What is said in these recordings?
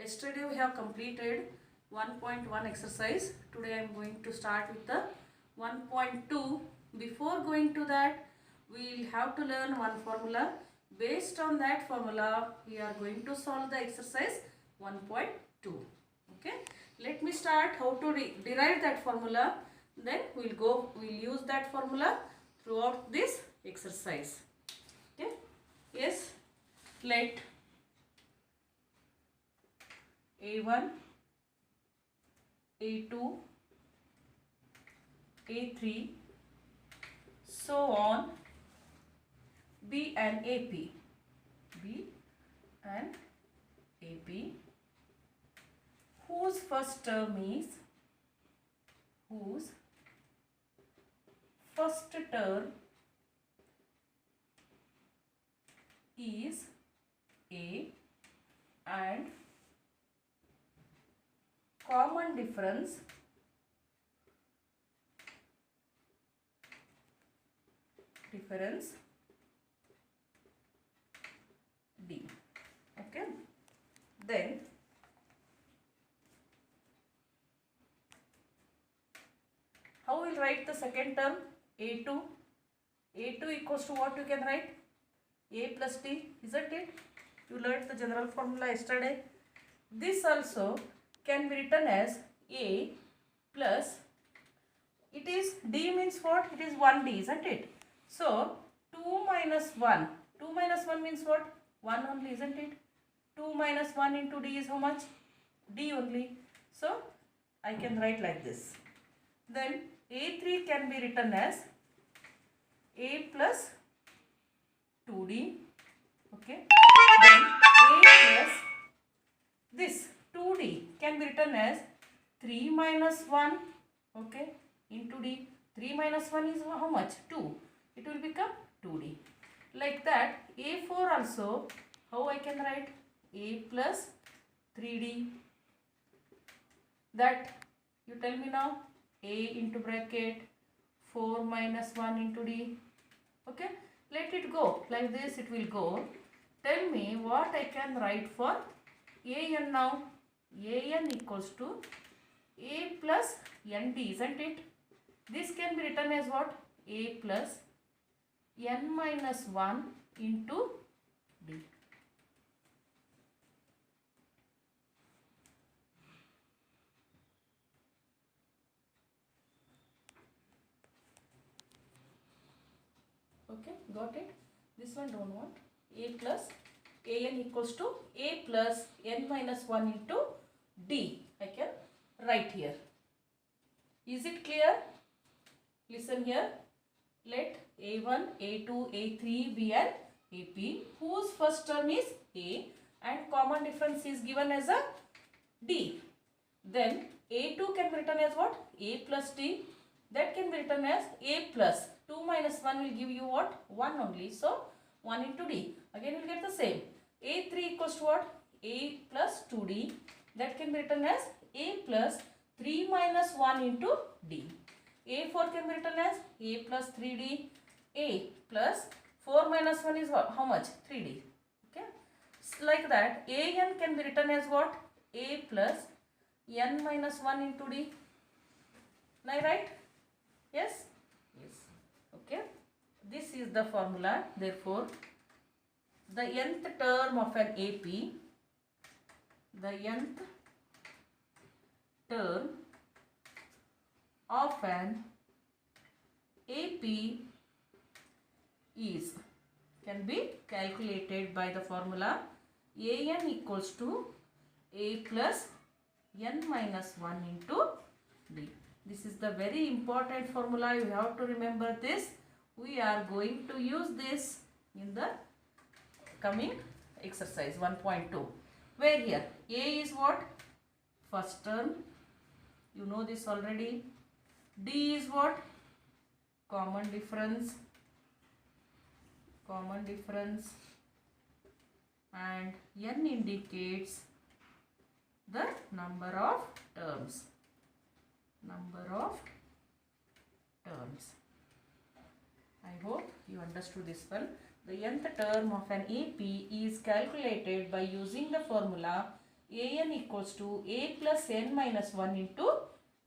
Yesterday we have completed 1.1 exercise. Today I am going to start with the 1.2. Before going to that, we will have to learn one formula. Based on that formula, we are going to solve the exercise 1.2. Okay. Let me start how to derive that formula. Then we'll use that formula throughout this exercise. Okay. Yes. Let A1, A2, A3, so on B and AP. B and AP whose first term is A and common difference D. Okay. Then how we will write the second term? A2. A2 equals to what you can write? A plus D, isn't it? You learned the general formula yesterday. This also can be written as A plus, it is D means what? It is 1D, isn't it? So 2 minus 1. 2 minus 1 means what? 1 only, isn't it? 2 minus 1 into D is how much? D only. So I can write like this. Then A3 can be written as A plus 2D. Okay. Then A plus this 2D can be written as 3 minus 1. Okay. Into D. 3 minus 1 is how much? 2. It will become 2D. Like that, A4 also, how I can write? A plus 3D. That, you tell me now. A into bracket 4 minus 1 into D. Okay. Let it go. Like this it will go. Tell me what I can write for AN now. AN equals to A plus ND, isn't it? This can be written as what? A plus N minus 1 into D. Okay, got it? This one don't want. A plus AN equals to A plus N minus 1 into D. I can write here. Is it clear? Listen here. Let A1, A2, A3 be an AP whose first term is A and common difference is given as a D. Then A2 can be written as what? A plus D. That can be written as A plus 2 minus 1 will give you what? 1 only. So 1 into D. Again you will get the same. A3 equals to what? A plus 2D. That can be written as A plus 3 minus 1 into D. A4 can be written as A plus 3D. A plus 4 minus 1 is what? How much? 3D. Okay. Like that, AN can be written as what? A plus N minus 1 into D. Am I right? Yes? Yes. Okay. This is the formula. Therefore, the nth term of an AP, the nth term of an AP can be calculated by the formula AN equals to A plus N minus 1 into D. This is the very important formula. You have to remember this. We are going to use this in the coming exercise 1.2. Where here A is what? First term. You know this already. D is what? Common difference. And N indicates the number of terms. I hope you understood this one. The nth term of an AP is calculated by using the formula an equals to a plus n minus 1 into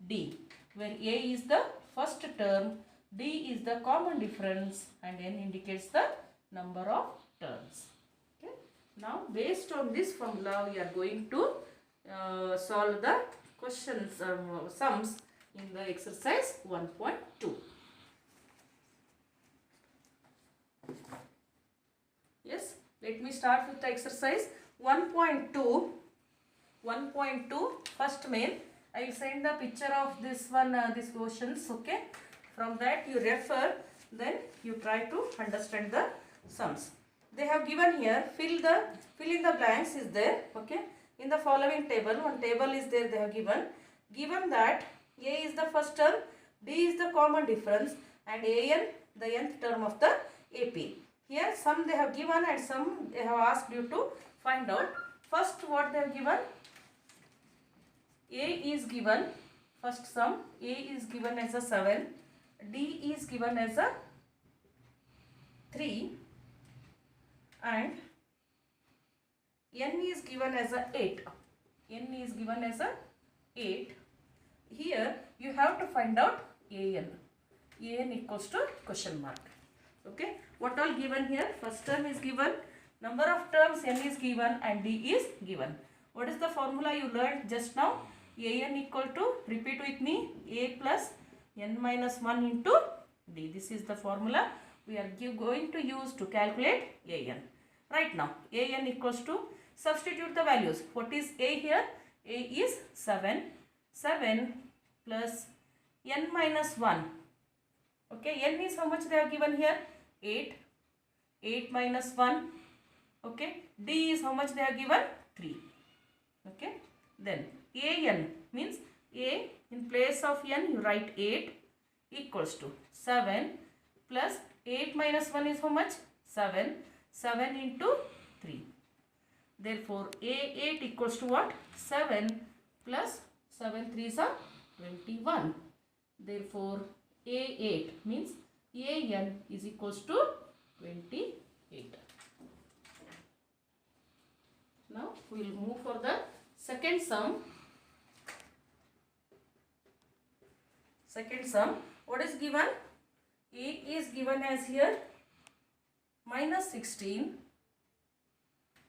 d, where a is the first term, d is the common difference, and n indicates the number of terms. Okay. Now based on this formula we are going to solve the questions sums in the exercise 1.2. Yes, let me start with the exercise 1.2. 1.2 first main. I will send the picture of this one, these questions. Okay, from that you refer, then you try to understand the sums. They have given here, fill in the blanks is there. Okay, in the following table, one table is there, they have given that a is the first term, d is the common difference, and an the nth term of the AP. Here some they have given and some they have asked you to find out. First what they have given, a is given, first sum, a is given as a 7, d is given as a 3, and n is given as a 8. N is given as a 8. Here you have to find out an. An equals to question mark. Okay. What all given here? First term is given, number of terms n is given, and d is given. What is the formula you learned just now? An equal to, repeat with me, a plus n minus 1 into d. This is the formula we are going to use to calculate an. Right now, an equals to, substitute the values. What is a here? A is 7. 7 plus n minus 1. Okay, n is how much they have given here? 8. 8 minus 1. Okay, d is how much they have given? 3. Okay, then an means a in place of n you write 8 equals to 7 plus 8 minus 1 is how much? 7. 7 into 3. Therefore, a8 equals to what? 7 plus 7 3s are 21. Therefore, a8 means an is equals to 28. Now, we will move for the second sum. Second sum, what is given? A is given as here minus 16.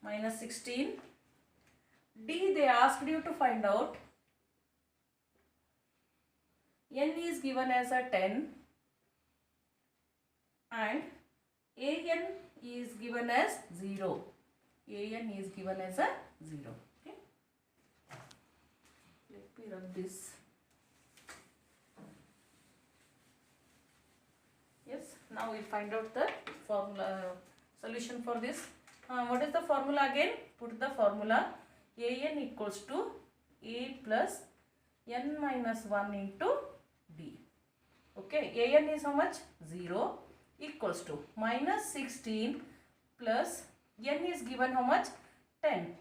Minus 16. D they asked you to find out. N is given as a 10. And an is given as 0. An is given as a 0. Okay. Let me run this. Yes. Now we'll find out the formula solution for this. What is the formula again? Put the formula. An equals to a plus n minus 1 into d. Okay. An is how much? 0 equals to minus 16 plus n is given how much? 10.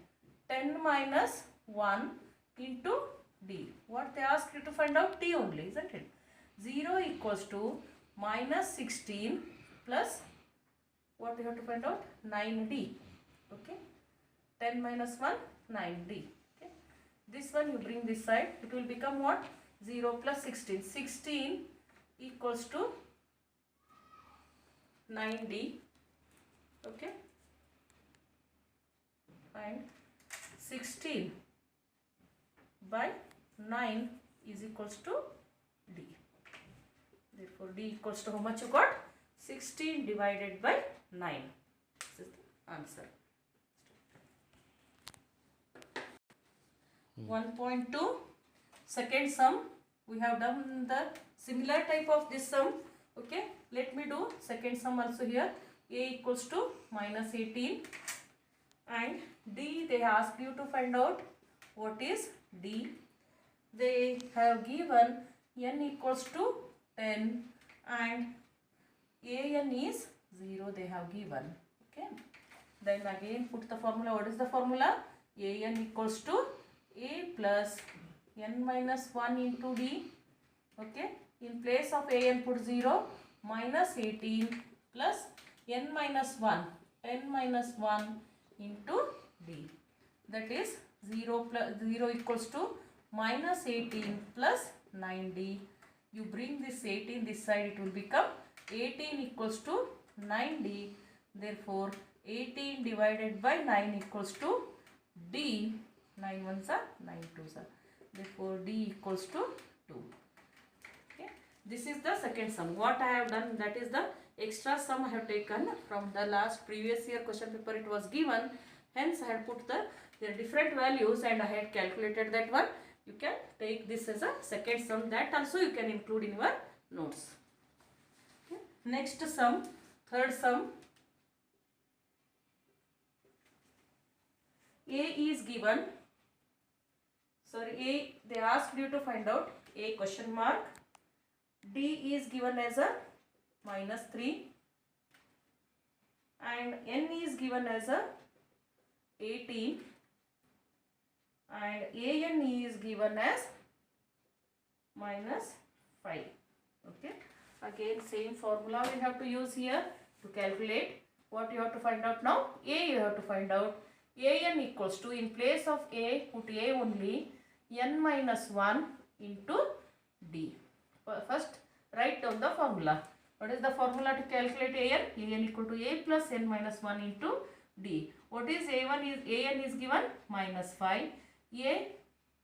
10 minus 1 into d. What they asked you to find out? D only, isn't it? 0 equals to minus 16 plus what we have to find out? 9d. Okay. 10 minus 1, 9d. Okay. This one you bring this side. It will become what? 0 plus 16. 16 equals to 9d. Okay. And 16 by 9 is equals to d. Therefore, d equals to how much you got? 16 divided by 9. This is the answer. 1.2 second sum. We have done the similar type of this sum. Okay. Let me do second sum also here. A equals to minus 18. And d they asked you to find out what is d. They have given n equals to 10 and an is 0 they have given. Okay. Then again put the formula. What is the formula? An equals to a plus n minus 1 into d. Okay. In place of an put 0, minus 18 plus n minus 1. 10 minus 1 into d. That is 0 plus 0 equals to minus 18 plus 9d. You bring this 18 this side, it will become 18 equals to 9d. Therefore, 18 divided by 9 equals to d. 9 ones are 9 twos are. Therefore, d equals to 2. Okay. This is the second sum. What I have done, that is the extra sum I have taken from the last previous year question paper. It was given. Hence, I had put the different values and I had calculated that one. You can take this as a second sum. That also you can include in your notes. Okay. Next sum, third sum. A is given. Sorry, A, they asked you to find out A question mark. D is given as a minus 3 and N is given as a 18 and AN is given as minus 5. Okay. Again, same formula we have to use here to calculate. What you have to find out now? A you have to find out. AN equals to, in place of A, put A only, N minus 1 into D. First, write down the formula. What is the formula to calculate AN? AN equal to A plus N minus 1 into D. What is A1 is, AN is given minus 5. A,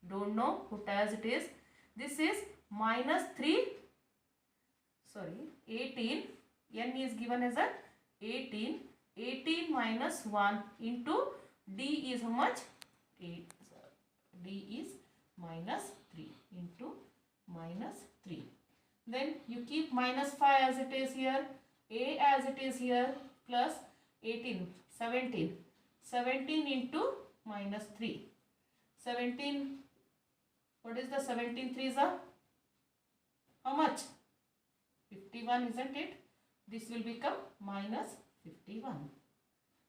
don't know, put as it is. This is minus 3, sorry, 18. N is given as a 18. 18 minus 1 into D is how much? 8. D is minus 3 into minus 3. Then you keep minus 5 as it is here, A as it is here, plus 18, 17. 17 into minus 3. 17, what is the 17 threes are? How much? 51, isn't it? This will become minus 51.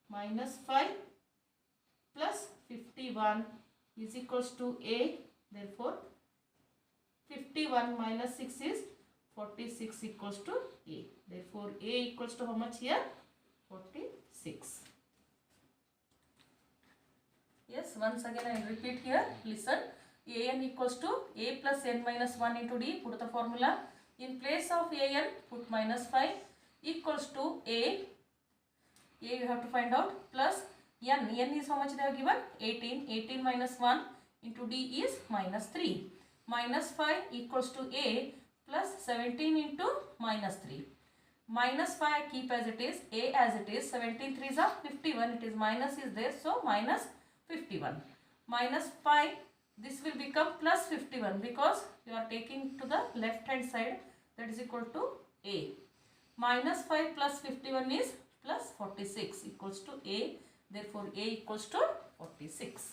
Minus 5 plus 51 is equals to A. Therefore, 51 minus 6 is 46 equals to A. Therefore, A equals to how much here? 46. Yes, once again I will repeat here. Listen. AN equals to A plus N minus 1 into D. Put the formula. In place of AN, put minus 5 equals to A. A you have to find out, plus N. N is how much they have given? 18. 18 minus 1 into D is minus 3. Minus 5 equals to A plus 17 into minus 3. Minus 5 keep as it is, A as it is. 17 3s are 51. It is minus is there, so minus 51. Minus 5, this will become plus 51 because you are taking to the left hand side, that is equal to A. Minus 5 plus 51 is plus 46 equals to A. Therefore, A equals to 46.